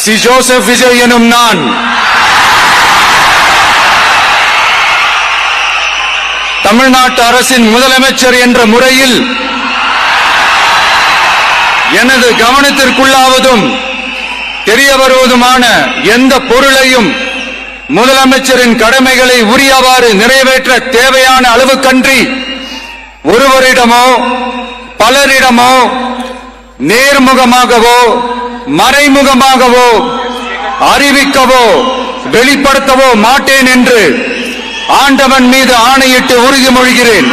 C Joseph Vijay எனும் நான் தமிழ்நாட்டு அரசின் முதலமைச்சர் என்ற முறையில் எனது கவனத்திற்குள்ளாவதும் தெரிய வருவதுமான எந்த பொருளையும் முதலமைச்சரின் கடமைகளை உரியவாறு நிறைவேற்ற தேவையான அளவுக்கன்றி ஒருவரிடமோ பலரிடமோ நேர்முகமாகவோ மறைமுகமாகவோ அறிவிக்கவோ வெளிப்படுத்தவோ மாட்டேன் என்று ஆண்டவன் மீது ஆணையிட்டு உறுதிமொழிகிறேன்.